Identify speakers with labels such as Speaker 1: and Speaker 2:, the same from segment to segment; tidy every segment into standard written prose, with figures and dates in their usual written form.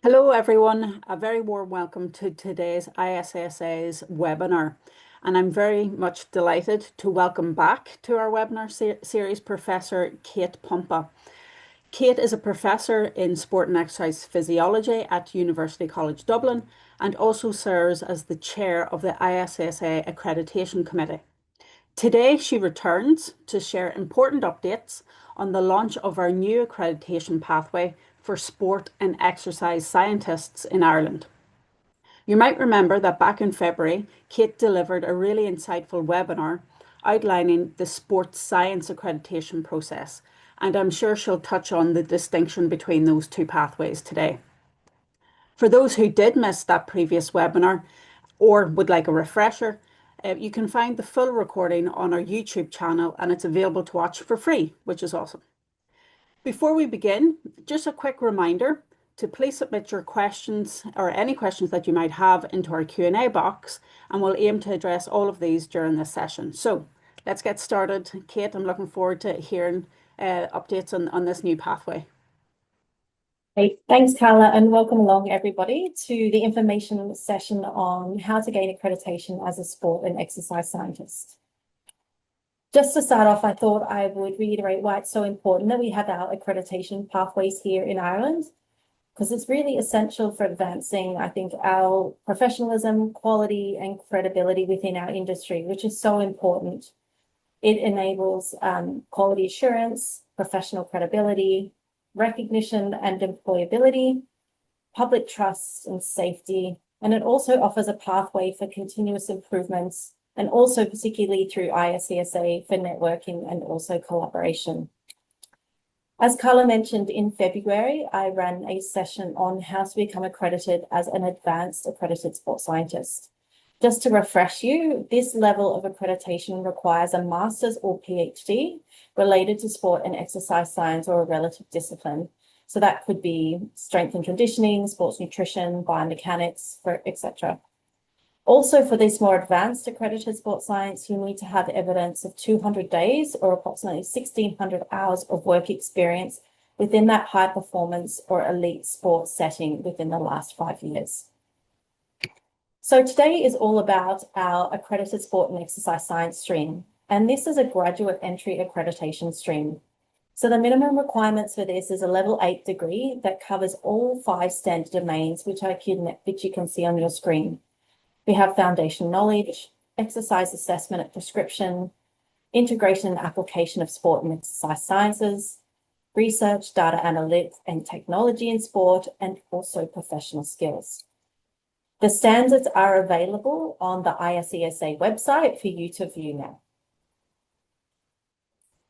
Speaker 1: Hello, everyone. A very warm welcome to today's ISSA's webinar. And I'm very much delighted to welcome back to our webinar series Professor Kate Pumpa. Kate is a professor in sport and exercise physiology at University College Dublin and also serves as the chair of the ISESA Accreditation Committee. Today, she returns to share important updates on the launch of our new accreditation pathway for sport and exercise scientists in Ireland. You might remember that back in February, Kate delivered a really insightful webinar outlining the sports science accreditation process, and I'm sure she'll touch on the distinction between those two pathways today. For those who did miss that previous webinar or would like a refresher, you can find the full recording on our YouTube channel and it's available to watch for free, which is awesome. Before we begin, just a quick reminder to please submit your questions or any questions that you might have into our Q&A box, and we'll aim to address all of these during this session. So let's get started. Kate, I'm looking forward to hearing updates on this new pathway.
Speaker 2: Hey, thanks, Carla, and welcome along everybody to the information session on how to gain accreditation as a sport and exercise scientist. Just to start off, I thought I would reiterate why it's so important that we have our accreditation pathways here in Ireland, because it's really essential for advancing, I think, our professionalism, quality, and credibility within our industry, which is so important. It enables quality assurance, professional credibility, recognition and employability, public trust and safety, and it also offers a pathway for continuous improvements, and also particularly through ISESA for networking and also collaboration. As Carla mentioned, in February, I ran a session on how to become accredited as an advanced accredited sports scientist. Just to refresh you, this level of accreditation requires a master's or PhD related to sport and exercise science or a relative discipline. So that could be strength and conditioning, sports nutrition, biomechanics, etc. Also, for this more advanced accredited sports science, you need to have evidence of 200 days or approximately 1,600 hours of work experience within that high performance or elite sports setting within the last 5 years. So today is all about our accredited sport and exercise science stream, and this is a graduate entry accreditation stream. So the minimum requirements for this is a level 8 degree that covers all 5 standard domains, which you can see on your screen. We have foundation knowledge, exercise assessment at prescription, integration and application of sport and exercise sciences, research, data analytics and technology in sport, and also professional skills. The standards are available on the ISESA website for you to view now.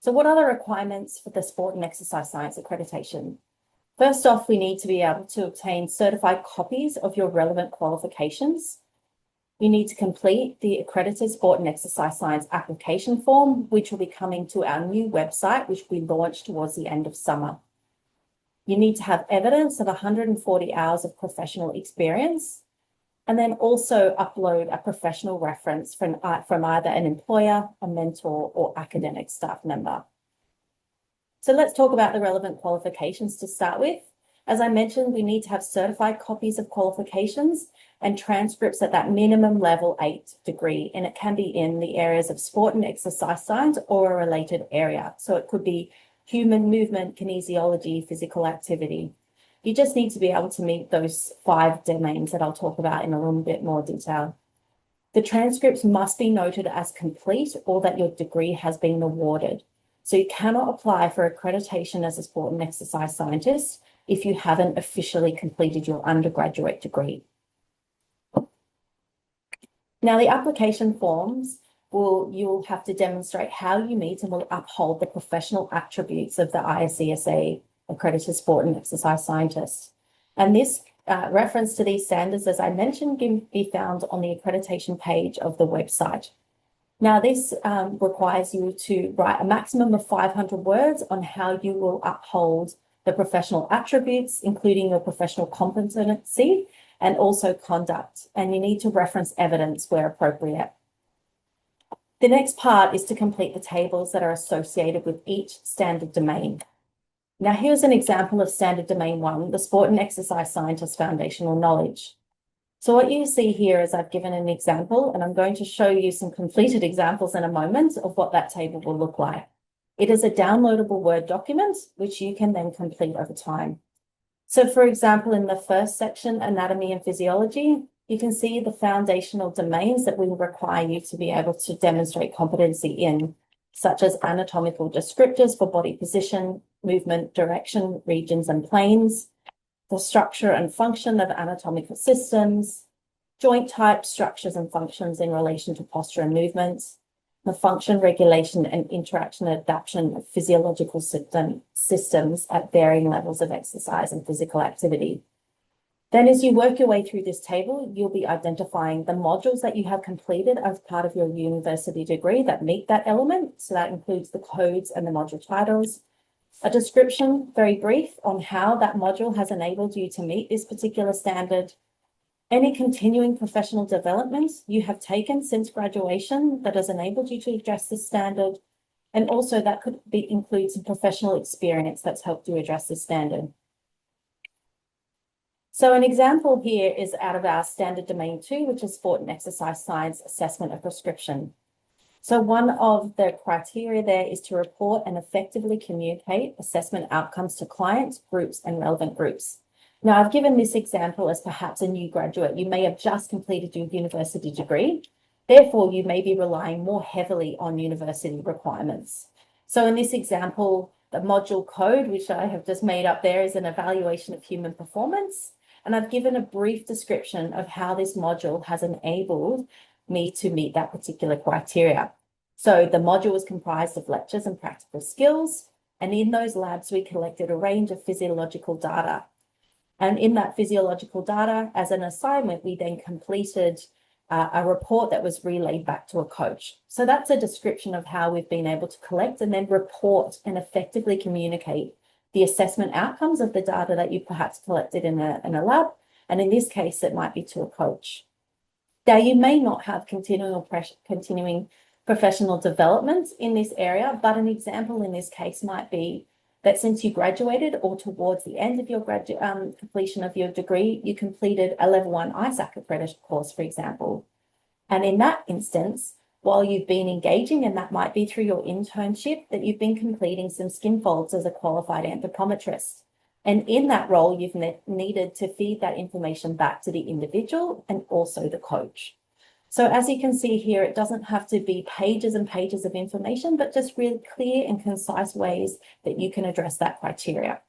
Speaker 2: So what are the requirements for the sport and exercise science accreditation? First off, we need to be able to obtain certified copies of your relevant qualifications. You need to complete the accredited sport and exercise science application form, which will be coming to our new website, which we launched towards the end of summer. You need to have evidence of 140 hours of professional experience, and then also upload a professional reference from either an employer, a mentor, or academic staff member. So let's talk about the relevant qualifications to start with. As I mentioned, we need to have certified copies of qualifications and transcripts at that minimum level 8 degree, and it can be in the areas of sport and exercise science or a related area. So it could be human movement, kinesiology, physical activity. You just need to be able to meet those 5 domains that I'll talk about in a little bit more detail. The transcripts must be noted as complete or that your degree has been awarded. So you cannot apply for accreditation as a sport and exercise scientist if you haven't officially completed your undergraduate degree. Now, the application forms you'll have to demonstrate how you meet and will uphold the professional attributes of the ISESA Accredited Sport and Exercise Scientist. And this reference to these standards, as I mentioned, can be found on the accreditation page of the website. Now, this requires you to write a maximum of 500 words on how you will uphold the professional attributes, including your professional competency and also conduct. And you need to reference evidence where appropriate. The next part is to complete the tables that are associated with each standard domain. Now, here's an example of standard domain 1, the sport and exercise scientist foundational knowledge. So what you see here is I've given an example, and I'm going to show you some completed examples in a moment of what that table will look like. It is a downloadable Word document, which you can then complete over time. So for example, in the first section, anatomy and physiology, you can see the foundational domains that will require you to be able to demonstrate competency in, such as anatomical descriptors for body position, movement, direction, regions and planes, the structure and function of anatomical systems, joint type, structures and functions in relation to posture and movements, the function, regulation and interaction and adaptation of physiological systems at varying levels of exercise and physical activity. Then as you work your way through this table, you'll be identifying the modules that you have completed as part of your university degree that meet that element. So that includes the codes and the module titles, a description, very brief, on how that module has enabled you to meet this particular standard, any continuing professional development you have taken since graduation that has enabled you to address this standard, and also that could include some professional experience that's helped you address this standard. So an example here is out of our standard domain 2, which is sport and exercise science assessment of prescription. So one of the criteria there is to report and effectively communicate assessment outcomes to clients, groups, and relevant groups. Now, I've given this example as perhaps a new graduate. You may have just completed your university degree. Therefore, you may be relying more heavily on university requirements. So in this example, the module code, which I have just made up there, is an evaluation of human performance. And I've given a brief description of how this module has enabled me to meet that particular criteria. So the module was comprised of lectures and practical skills. And in those labs, we collected a range of physiological data. And in that physiological data, as an assignment, we then completed a report that was relayed back to a coach. So that's a description of how we've been able to collect and then report and effectively communicate the assessment outcomes of the data that you perhaps collected in a lab. And in this case, it might be to a coach. Now, you may not have continuing professional development in this area, but an example in this case might be that since you graduated or towards the end of your completion of your degree, you completed a level 1 ISESA Accreditation course, for example. And in that instance, while you've been engaging, and that might be through your internship, that you've been completing some skin folds as a qualified anthropometrist. And in that role, you've needed to feed that information back to the individual and also the coach. So as you can see here, it doesn't have to be pages and pages of information, but just really clear and concise ways that you can address that criteria.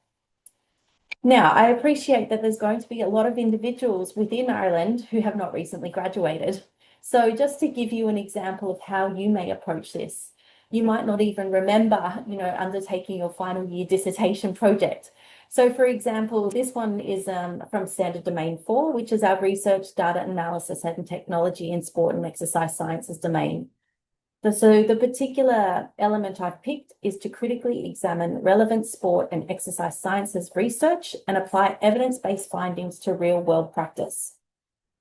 Speaker 2: Now, I appreciate that there's going to be a lot of individuals within Ireland who have not recently graduated. So just to give you an example of how you may approach this, you might not even remember, undertaking your final year dissertation project. So for example, this one is from Standard Domain 4, which is our research, data analysis and technology in sport and exercise sciences domain. So the particular element I've picked is to critically examine relevant sport and exercise sciences research and apply evidence-based findings to real-world practice.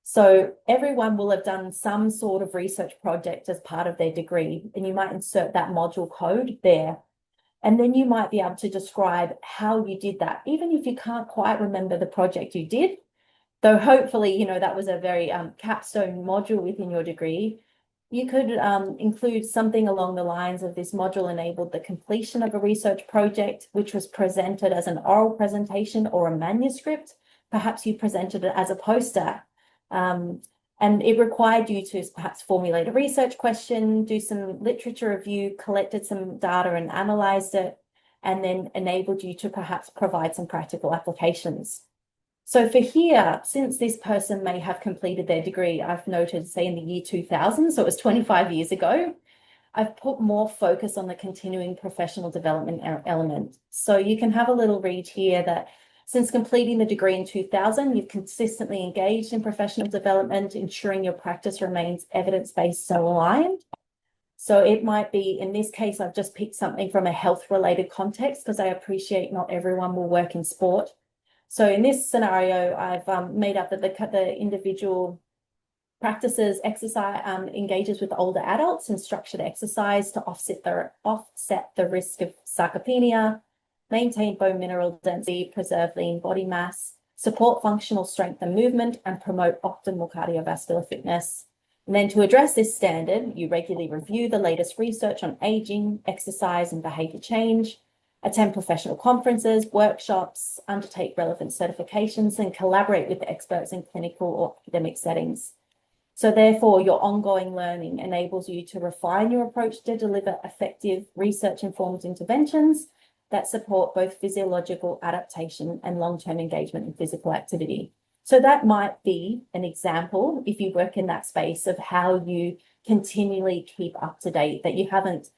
Speaker 2: So everyone will have done some sort of research project as part of their degree, and you might insert that module code there. And then you might be able to describe how you did that, even if you can't quite remember the project you did, though hopefully, that was a very capstone module within your degree. You could include something along the lines of this module enabled the completion of a research project, which was presented as an oral presentation or a manuscript. Perhaps you presented it as a poster. And it required you to perhaps formulate a research question, do some literature review, collected some data and analysed it, and then enabled you to perhaps provide some practical applications. So for here, since this person may have completed their degree, I've noted, say in the year 2000, so it was 25 years ago, I've put more focus on the continuing professional development element. So you can have a little read here that since completing the degree in 2000, you've consistently engaged in professional development, ensuring your practice remains evidence-based so aligned. So it might be, in this case, I've just picked something from a health-related context because I appreciate not everyone will work in sport. So in this scenario, I've made up that the individual practices exercise, engages with older adults in structured exercise to offset the risk of sarcopenia, maintain bone mineral density, preserve lean body mass, support functional strength and movement, and promote optimal cardiovascular fitness. And then to address this standard, you regularly review the latest research on aging, exercise, and behavior change, attend professional conferences, workshops, undertake relevant certifications, and collaborate with the experts in clinical or academic settings. So therefore, your ongoing learning enables you to refine your approach to deliver effective research-informed interventions that support both physiological adaptation and long-term engagement in physical activity. So that might be an example, if you work in that space, of how you continually keep up to date, that you haven't,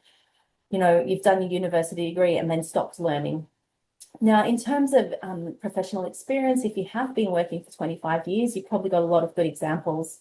Speaker 2: you've done your university degree and then stopped learning. Now, in terms of professional experience, if you have been working for 25 years, you've probably got a lot of good examples.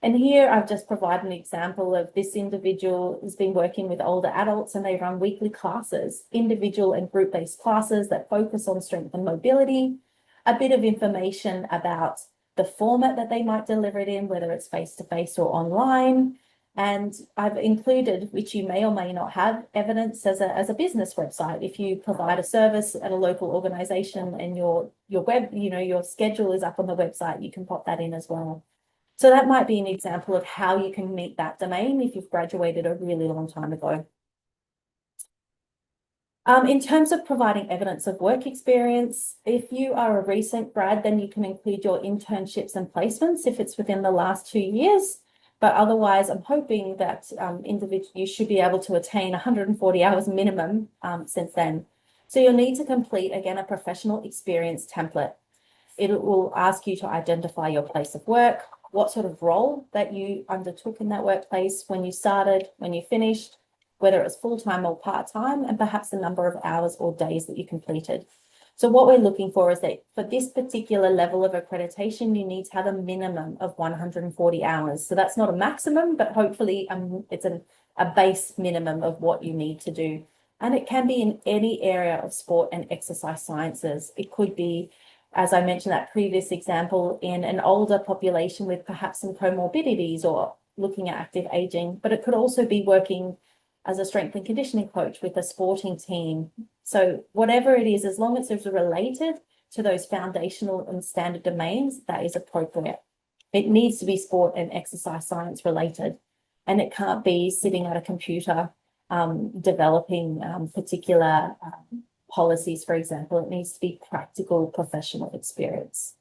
Speaker 2: And here I've just provided an example of this individual who's been working with older adults, and they run weekly classes, individual and group-based classes that focus on strength and mobility, a bit of information about the format that they might deliver it in, whether it's face-to-face or online. And I've included, which you may or may not have, evidence as a business website. If you provide a service at a local organization and your web, your schedule is up on the website, you can pop that in as well. So that might be an example of how you can meet that domain if you've graduated a really long time ago. In terms of providing evidence of work experience, if you are a recent grad, then you can include your internships and placements if it's within the last 2 years. But otherwise, I'm hoping that you should be able to attain 140 hours minimum since then. So you'll need to complete, again, a professional experience template. It will ask you to identify your place of work, what sort of role that you undertook in that workplace, when you started, when you finished, whether it was full-time or part-time, and perhaps the number of hours or days that you completed. So what we're looking for is that for this particular level of accreditation, you need to have a minimum of 140 hours. So that's not a maximum, but hopefully it's a base minimum of what you need to do. And it can be in any area of sport and exercise sciences. It could be, as I mentioned, that previous example, in an older population with perhaps some comorbidities or looking at active aging, but it could also be working as a strength and conditioning coach with a sporting team. So whatever it is, as long as it's related to those foundational and standard domains, that is appropriate. It needs to be sport and exercise science related, and it can't be sitting at a computer developing particular policies, for example. It needs to be practical professional experience.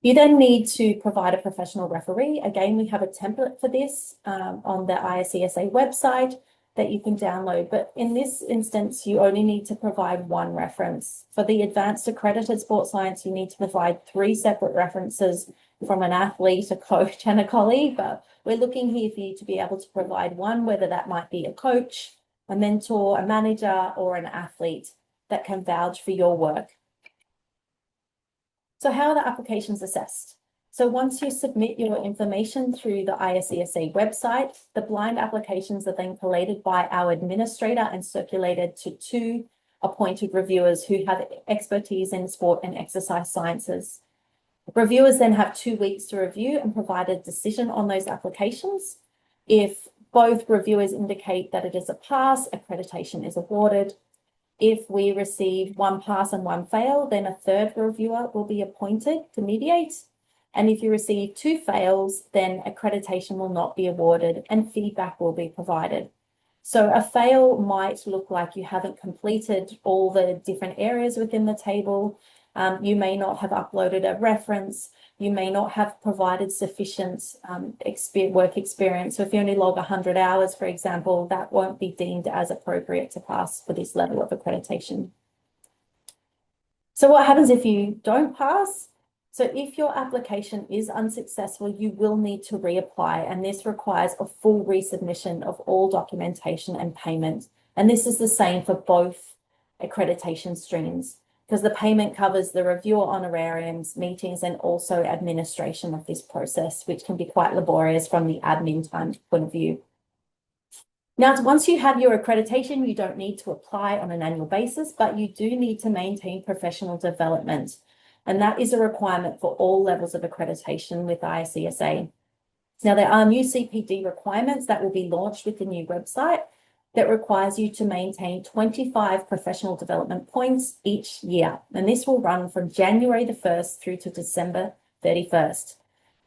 Speaker 2: You then need to provide a professional referee. Again, we have a template for this on the ISESA website that you can download. But in this instance, you only need to provide one reference. For the advanced accredited sports science, you need to provide 3 separate references from an athlete, a coach, and a colleague. But we're looking here for you to be able to provide one, whether that might be a coach, a mentor, a manager, or an athlete that can vouch for your work. So how are the applications assessed? So once you submit your information through the ISESA website, the blind applications are then collated by our administrator and circulated to 2 appointed reviewers who have expertise in sport and exercise sciences. Reviewers then have 2 weeks to review and provide a decision on those applications. If both reviewers indicate that it is a pass, accreditation is awarded. If we receive 1 pass and 1 fail, then a 3rd reviewer will be appointed to mediate. And if you receive 2 fails, then accreditation will not be awarded and feedback will be provided. So a fail might look like you haven't completed all the different areas within the table. You may not have uploaded a reference. You may not have provided sufficient work experience. So if you only log 100 hours, for example, that won't be deemed as appropriate to pass for this level of accreditation. So what happens if you don't pass? So if your application is unsuccessful, you will need to reapply, and this requires a full resubmission of all documentation and payment. And this is the same for both accreditation streams, because the payment covers the reviewer honorariums, meetings, and also administration of this process, which can be quite laborious from the admin time point of view. Now, once you have your accreditation, you don't need to apply on an annual basis, but you do need to maintain professional development. And that is a requirement for all levels of accreditation with ISESA. Now, there are new CPD requirements that will be launched with the new website. that requires you to maintain 25 professional development points each year. And this will run from January the 1st through to December 31st.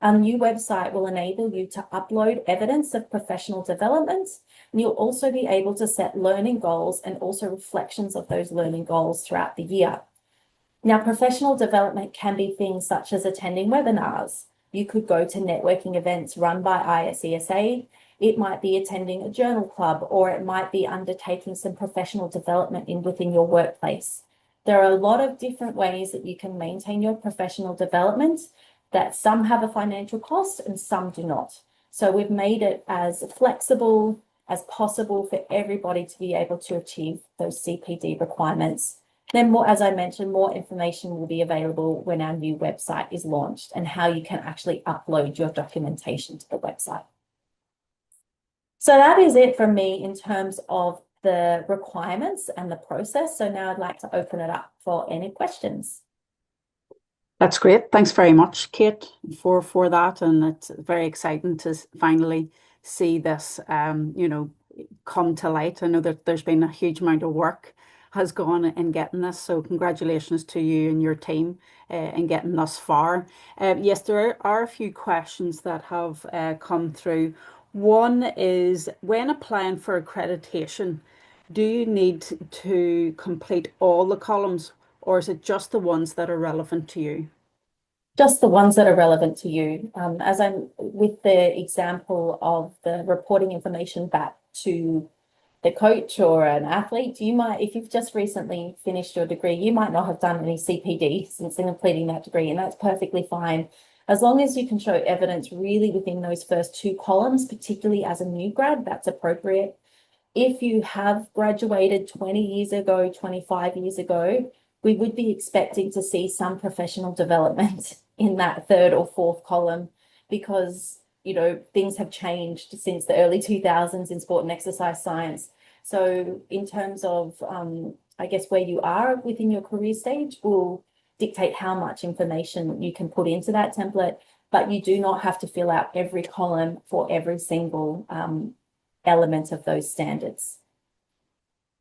Speaker 2: Our new website will enable you to upload evidence of professional development, and you'll also be able to set learning goals and also reflections of those learning goals throughout the year. Now, professional development can be things such as attending webinars. You could go to networking events run by ISESA. It might be attending a journal club, or it might be undertaking some professional development within your workplace. There are a lot of different ways that you can maintain your professional development, that some have a financial cost and some do not. So we've made it as flexible as possible for everybody to be able to achieve those CPD requirements. Then more, as I mentioned, more information will be available when our new website is launched and how you can actually upload your documentation to the website. So that is it from me in terms of the requirements and the process. So now I'd like to open it up for any questions.
Speaker 1: That's great. Thanks very much, Kate, for that. And it's very exciting to finally see this, come to light. I know that there's been a huge amount of work has gone in getting this. So congratulations to you and your team in getting thus far. Yes, there are a few questions that have come through. One is, when applying for accreditation, do you need to complete all the columns, or is it just the ones that are relevant to you?
Speaker 2: Just the ones that are relevant to you. As I'm with the example of the reporting information back to the coach or an athlete, you might, if you've just recently finished your degree, you might not have done any CPD since completing that degree, and that's perfectly fine. As long as you can show evidence really within those first two columns, particularly as a new grad, that's appropriate. If you have graduated 20 years ago, 25 years ago, we would be expecting to see some professional development in that third or fourth column, because things have changed since the early 2000s in sport and exercise science. So in terms of, I guess, where you are within your career stage will dictate how much information you can put into that template, but you do not have to fill out every column for every single element of those standards.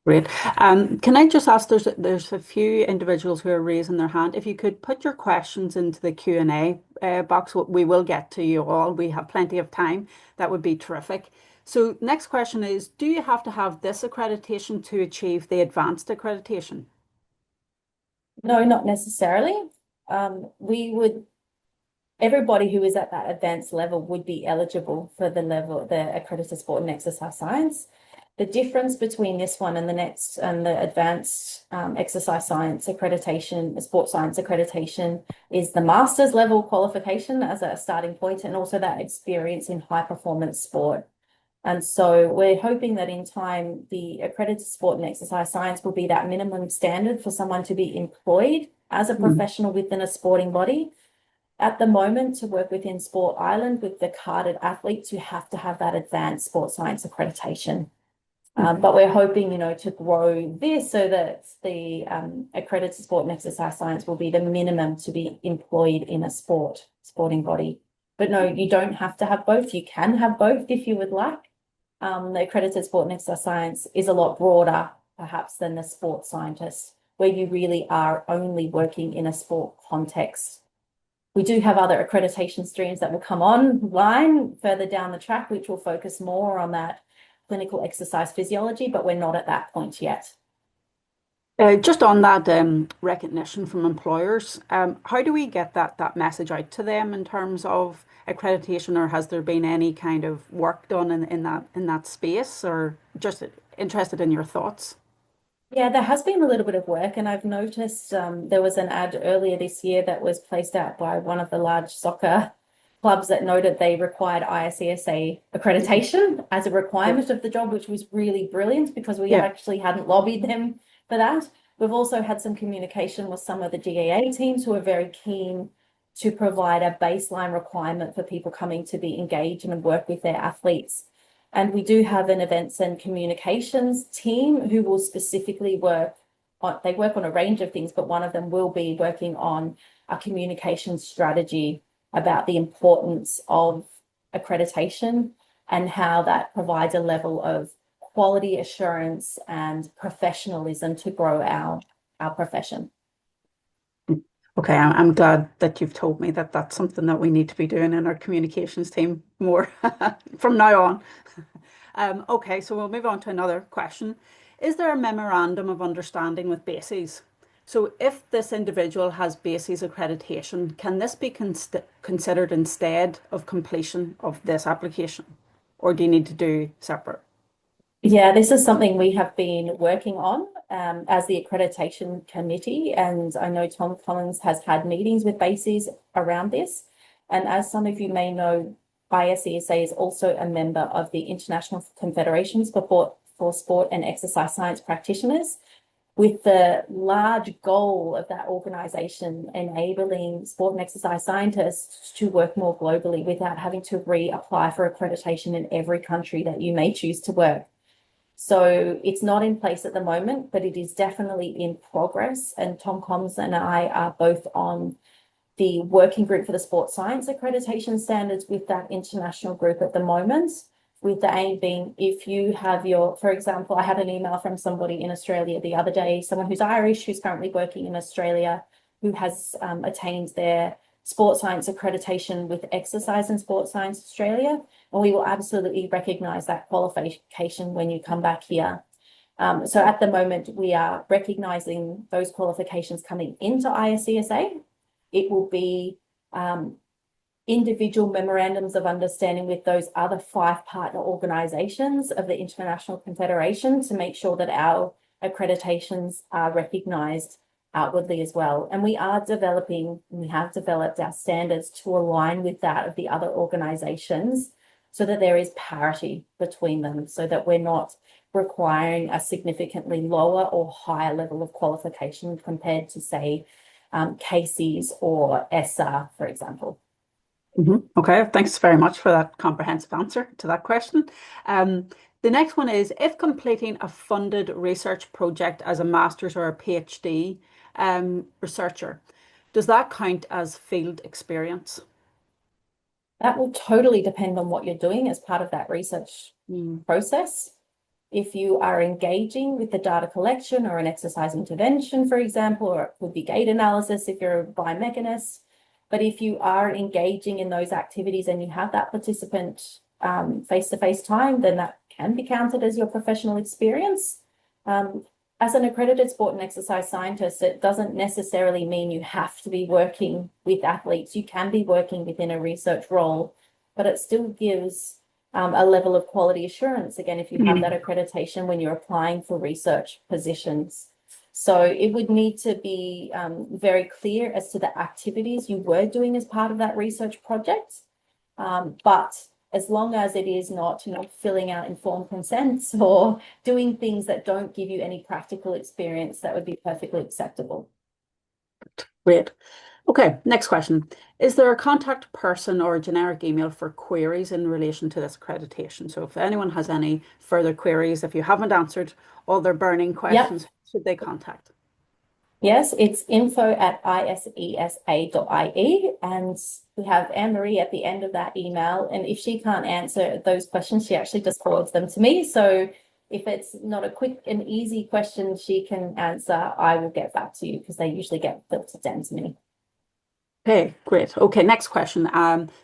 Speaker 1: Great. Can I just ask, there's a few individuals who are raising their hand. If you could put your questions into the Q&A box, we will get to you all. We have plenty of time. That would be terrific. So next question is, do you have to have this accreditation to achieve the advanced accreditation?
Speaker 2: No, not necessarily. Everybody who is at that advanced level would be eligible for the Accredited Sport and Exercise Science. The difference between this one and the next and the advanced exercise science accreditation, the sports science accreditation, is the master's level qualification as a starting point, and also that experience in high performance sport. And so we're hoping that in time, the Accredited Sport and Exercise Science will be that minimum standard for someone to be employed as a professional within a sporting body. At the moment, to work within Sport Island with the carded athletes, you have to have that advanced sports science accreditation. But we're hoping, to grow this so that the Accredited Sport and Exercise Science will be the minimum to be employed in a sporting body. But no, you don't have to have both. You can have both if you would like. The Accredited Sport and Exercise Science is a lot broader, perhaps, than the sports scientist, where you really are only working in a sport context. We do have other accreditation streams that will come online further down the track, which will focus more on that clinical exercise physiology, but we're not at that point yet.
Speaker 1: Just on that recognition from employers, how do we get that message out to them in terms of accreditation, or has there been any kind of work done in that space, or just interested in your thoughts?
Speaker 2: Yeah, there has been a little bit of work, and I've noticed there was an ad earlier this year that was placed out by one of the large soccer clubs that noted they required ISESA accreditation as a requirement of the job, which was really brilliant because we actually hadn't lobbied them for that. We've also had some communication with some of the GAA teams who are very keen to provide a baseline requirement for people coming to be engaged and work with their athletes. And we do have an events and communications team who will specifically work on a range of things, but one of them will be working on a communication strategy about the importance of accreditation and how that provides a level of quality assurance and professionalism to grow our profession.
Speaker 1: Okay, I'm glad that you've told me that that's something that we need to be doing in our communications team more from now on. Okay, so we'll move on to another question. Is there a memorandum of understanding with BASES? So if this individual has BASES accreditation, can this be considered instead of completion of this application? Or do you need to do separate?
Speaker 2: Yeah, this is something we have been working on as the Accreditation Committee, and I know Tom Collins has had meetings with BASES around this. And as some of you may know, ISESA is also a member of the International Confederations for Sport and Exercise Science Practitioners, with the large goal of that organisation enabling sport and exercise scientists to work more globally without having to reapply for accreditation in every country that you may choose to work. So it's not in place at the moment, but it is definitely in progress. And Tom Combs and I are both on the working group for the sports science accreditation standards with that international group at the moment, with the aim being if you have for example, I had an email from somebody in Australia the other day, someone who's Irish, who's currently working in Australia, who has attained their sports science accreditation with Exercise in Sports Science Australia, and we will absolutely recognise that qualification when you come back here. So at the moment, we are recognising those qualifications coming into ISESA. It will be individual memorandums of understanding with those other 5 partner organisations of the International Confederation to make sure that our accreditations are recognised outwardly as well. And we have developed our standards to align with that of the other organisations so that there is parity between them, so that we're not requiring a significantly lower or higher level of qualification compared to, say, CASES or ESSA, for example.
Speaker 1: Okay, thanks very much for that comprehensive answer to that question. The next one is, if completing a funded research project as a master's or a PhD researcher, does that count as field experience?
Speaker 2: That will totally depend on what you're doing as part of that research process. If you are engaging with the data collection or an exercise intervention, for example, or it could be gait analysis if you're a biomechanist. But if you are engaging in those activities and you have that participant face-to-face time, then that can be counted as your professional experience. As an accredited sport and exercise scientist, it doesn't necessarily mean you have to be working with athletes. You can be working within a research role, but it still gives a level of quality assurance, again, if you have that accreditation when you're applying for research positions. So it would need to be very clear as to the activities you were doing as part of that research project. But as long as it is not, filling out informed consents or doing things that don't give you any practical experience, that would be perfectly acceptable.
Speaker 1: Great. Okay, next question. Is there a contact person or a generic email for queries in relation to this accreditation? So if anyone has any further queries, if you haven't answered all their burning questions, should they contact?
Speaker 2: Yes, it's info@isesa.ie, and we have Anne-Marie at the end of that email. And if she can't answer those questions, she actually just forwards them to me. So if it's not a quick and easy question she can answer, I will get back to you because they usually get filtered down to me.
Speaker 1: Okay, great. Okay, next question.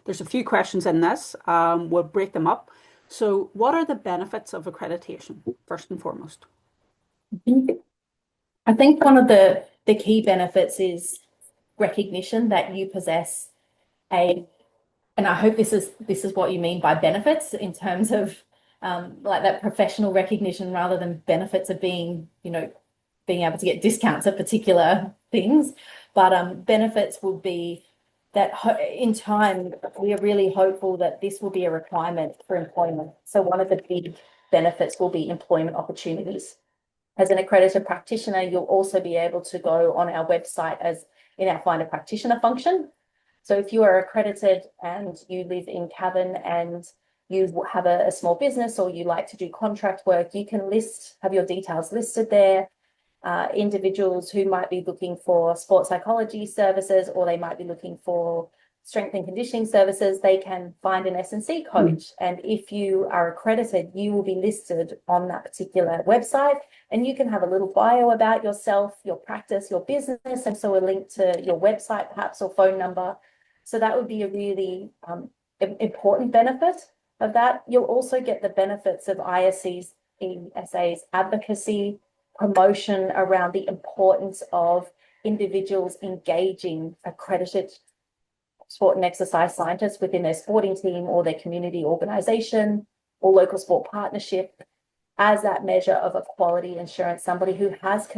Speaker 1: There's a few questions in this. We'll break them up. So what are the benefits of accreditation, first and foremost?
Speaker 2: I think one of the key benefits is recognition that you possess and I hope this is what you mean by benefits in terms of like that professional recognition rather than benefits of being able to get discounts of particular things. But benefits will be that in time, we are really hopeful that this will be a requirement for employment. So one of the big benefits will be employment opportunities. As an accredited practitioner, you'll also be able to go on our website as in our Find a Practitioner function. So if you are accredited and you live in Cavan and you have a small business or you like to do contract work, you can have your details listed there. Individuals who might be looking for sports psychology services, or they might be looking for strength and conditioning services, they can find an S&C coach. And if you are accredited, you will be listed on that particular website, and you can have a little bio about yourself, your practice, your business, and so a link to your website perhaps or phone number. So that would be a really important benefit of that. You'll also get the benefits of ISESA's advocacy, promotion around the importance of individuals engaging accredited sport and exercise scientists within their sporting team or their community organization or local sport partnership as that measure of a quality assurance, somebody who has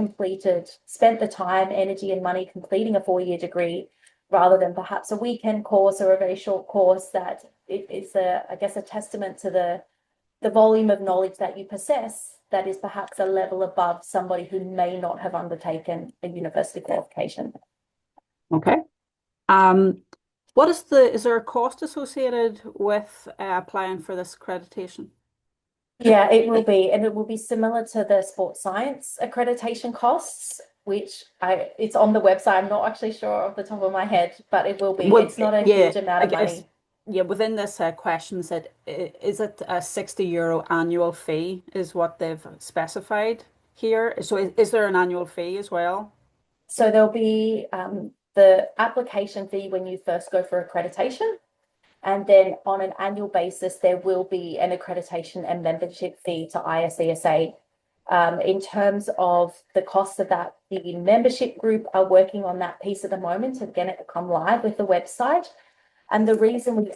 Speaker 2: spent the time, energy, and money completing a 4-year degree rather than perhaps a weekend course or a very short course. That it is, I guess, a testament to the volume of knowledge that you possess that is perhaps a level above somebody who may not have undertaken a university qualification.
Speaker 1: Okay. Is there a cost associated with applying for this accreditation?
Speaker 2: Yeah, it will be, and it will be similar to the sports science accreditation costs, which it's on the website. I'm not actually sure off the top of my head, but it will be.
Speaker 1: Well,
Speaker 2: It's not a
Speaker 1: yeah,
Speaker 2: huge amount
Speaker 1: I
Speaker 2: of
Speaker 1: guess,
Speaker 2: money.
Speaker 1: yeah, within this question said, is it a 60 € annual fee is what they've specified here? So is there an annual fee as well?
Speaker 2: So there'll be the application fee when you first go for accreditation. And then on an annual basis, there will be an accreditation and membership fee to ISESA. In terms of the cost of that, the membership group are working on that piece at the moment. Again, it will come live with the website. And the reason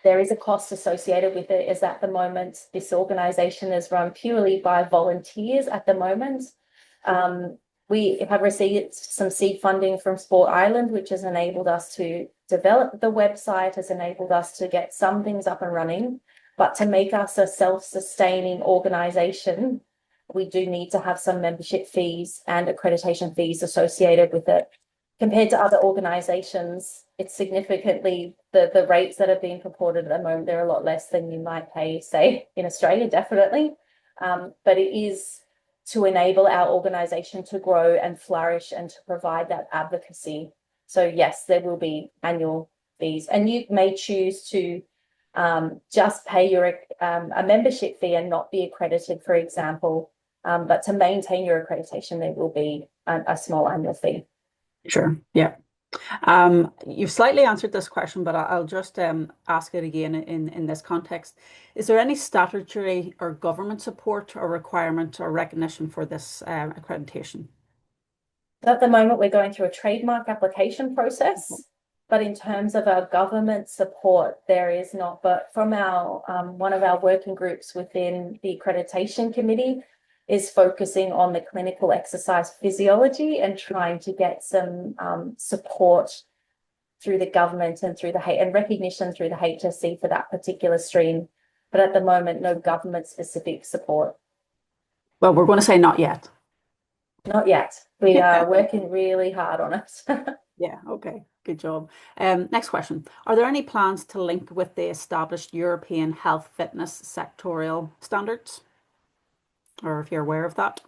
Speaker 2: there is a cost associated with it is at the moment, this organisation is run purely by volunteers at the moment. We have received some seed funding from Sport Island, which has enabled us to develop the website, has enabled us to get some things up and running. But to make us a self-sustaining organisation, we do need to have some membership fees and accreditation fees associated with it. Compared to other organisations, it's significantly, the rates that are being purported at the moment, they're a lot less than you might pay, say, in Australia, definitely. But it is to enable our organisation to grow and flourish and to provide that advocacy. So yes, there will be annual fees, and you may choose to just pay a membership fee and not be accredited, for example. But to maintain your accreditation, there will be a small annual fee.
Speaker 1: Sure. Yeah. You've slightly answered this question, but I'll just ask it again in this context. Is there any statutory or government support or requirement or recognition for this accreditation?
Speaker 2: At the moment, we're going through a trademark application process, but in terms of our government support, there is not. But from our one of our working groups within the Accreditation Committee is focusing on the clinical exercise physiology and trying to get some support through the government and and recognition through the HSC for that particular stream. But at the moment, no government specific support.
Speaker 1: Well, we're going to say not yet.
Speaker 2: Not yet. We are working really hard on it.
Speaker 1: Yeah, okay, good job. Next question. Are there any plans to link with the established European health fitness sectorial standards? Or if you're aware of that?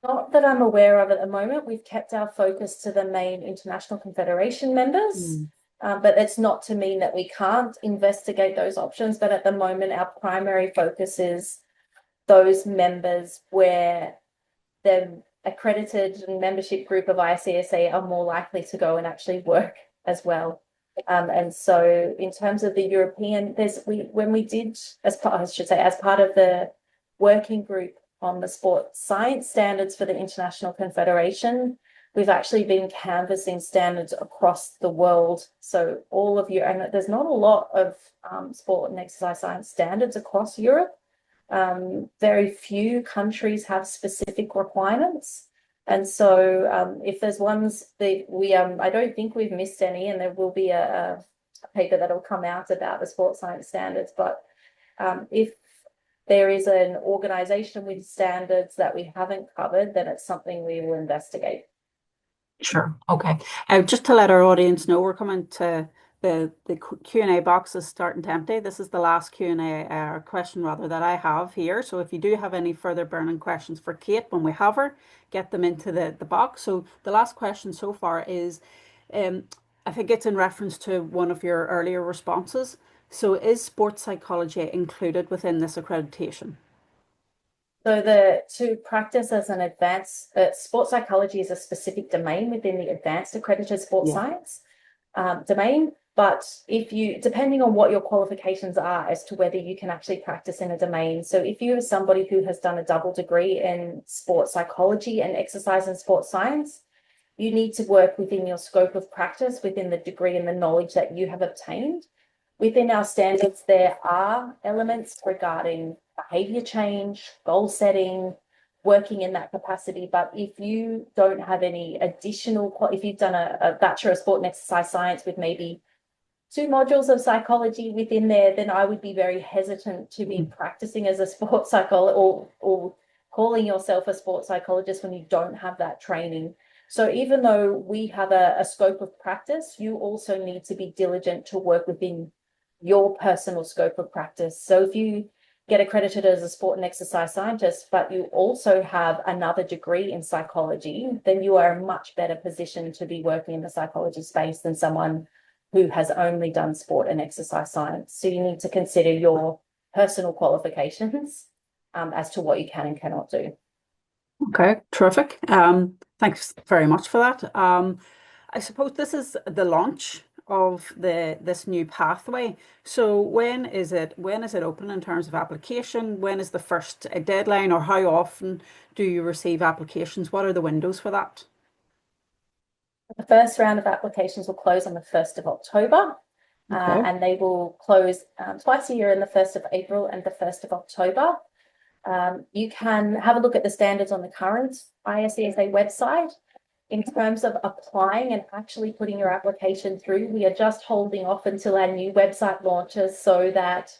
Speaker 2: Not that I'm aware of at the moment. We've kept our focus to the main international confederation members, but it's not to mean that we can't investigate those options. But at the moment, our primary focus is those members where the accredited membership group of ICSA are more likely to go and actually work as well. And so in terms of the European, when we did, as part of the working group on the sport science standards for the International Confederation, we've actually been canvassing standards across the world. So all of you, and there's not a lot of sport and exercise science standards across Europe. Very few countries have specific requirements. And so if there's ones that I don't think we've missed any, and there will be a paper that'll come out about the sports science standards. But if there is an organisation with standards that we haven't covered, then it's something we will investigate.
Speaker 1: Sure. Okay. Just to let our audience know, we're coming to the Q&A box is starting to empty. This is the last Q&A question rather that I have here. So if you do have any further burning questions for Kate when we have her, get them into the box. So the last question so far is, I think it's in reference to one of your earlier responses. So is sports psychology included within this accreditation?
Speaker 2: So to practice as an advanced sports psychology is a specific domain within the advanced accredited sports
Speaker 1: Yeah.
Speaker 2: science domain. But if you, depending on what your qualifications are as to whether you can actually practice in a domain. So if you are somebody who has done a double degree in sports psychology and exercise and sports science, you need to work within your scope of practice, within the degree and the knowledge that you have obtained. Within our standards, there are elements regarding behavior change, goal setting, working in that capacity. But if you don't have any additional, if you've done a Bachelor of Sport and Exercise Science with maybe 2 modules of psychology within there, then I would be very hesitant to be practicing as a sports psychologist or calling yourself a sports psychologist when you don't have that training. So even though we have a scope of practice, you also need to be diligent to work within your personal scope of practice. So if you get accredited as a sport and exercise scientist, but you also have another degree in psychology, then you are a much better position to be working in the psychology space than someone who has only done sport and exercise science. So you need to consider your personal qualifications as to what you can and cannot do.
Speaker 1: Okay, terrific. Thanks very much for that. I suppose this is the launch of this new pathway. So when is it open in terms of application? When is the first deadline, or how often do you receive applications? What are the windows for that?
Speaker 2: The first round of applications will close on the 1st of October,
Speaker 1: Okay.
Speaker 2: and they will close twice a year in the 1st of April and the 1st of October. You can have a look at the standards on the current ISESA website. In terms of applying and actually putting your application through, we are just holding off until our new website launches so that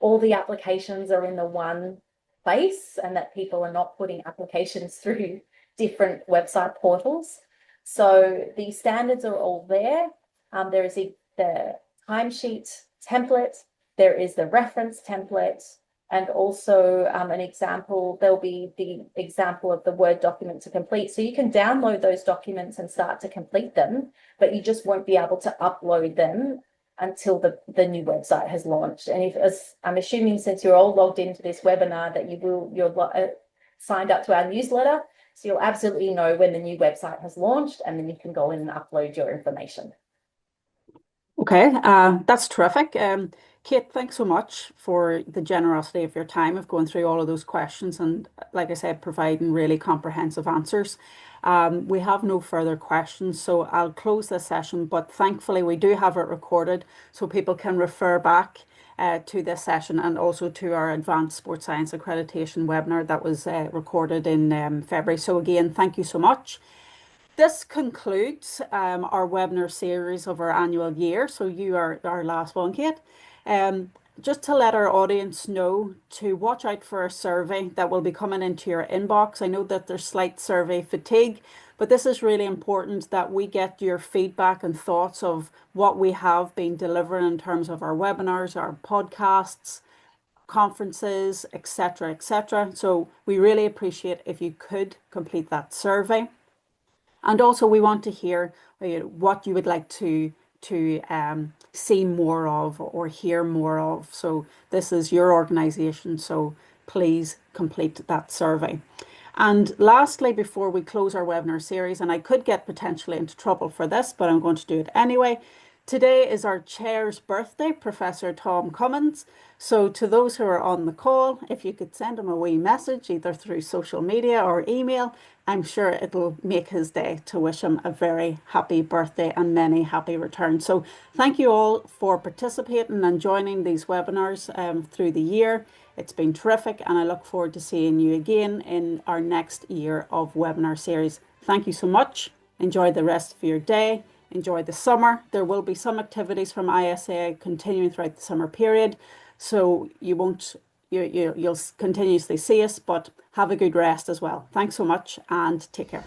Speaker 2: all the applications are in the one place and that people are not putting applications through different website portals. So the standards are all there. There is the timesheet template, there is the reference template, and also an example, there'll be the example of the Word document to complete. So you can download those documents and start to complete them, but you just won't be able to upload them until the new website has launched. And as I'm assuming, since you're all logged into this webinar, that you're signed up to our newsletter, so you'll absolutely know when the new website has launched, and then you can go in and upload your information.
Speaker 1: Okay, that's terrific. Kate, thanks so much for the generosity of your time of going through all of those questions and, like I said, providing really comprehensive answers. We have no further questions, so I'll close this session, but thankfully we do have it recorded so people can refer back to this session and also to our Advanced Sports Science Accreditation webinar that was recorded in February. So again, thank you so much. This concludes our webinar series of our annual year. So you are our last one, Kate. Just to let our audience know to watch out for a survey that will be coming into your inbox. I know that there's slight survey fatigue, but this is really important that we get your feedback and thoughts of what we have been delivering in terms of our webinars, our podcasts, conferences, etc., etc. So we really appreciate if you could complete that survey. And also we want to hear what you would like to see more of or hear more of. So this is your organization, so please complete that survey. And lastly, before we close our webinar series, and I could get potentially into trouble for this, but I'm going to do it anyway. Today is our chair's birthday, Professor Tom Cummins. So to those who are on the call, if you could send him a wee message, either through social media or email, I'm sure it'll make his day to wish him a very happy birthday and many happy returns. So thank you all for participating and joining these webinars through the year. It's been terrific, and I look forward to seeing you again in our next year of webinar series. Thank you so much. Enjoy the rest of your day. Enjoy the summer. There will be some activities from ISA continuing throughout the summer period, so you'll continuously see us, but have a good rest as well. Thanks so much and take care.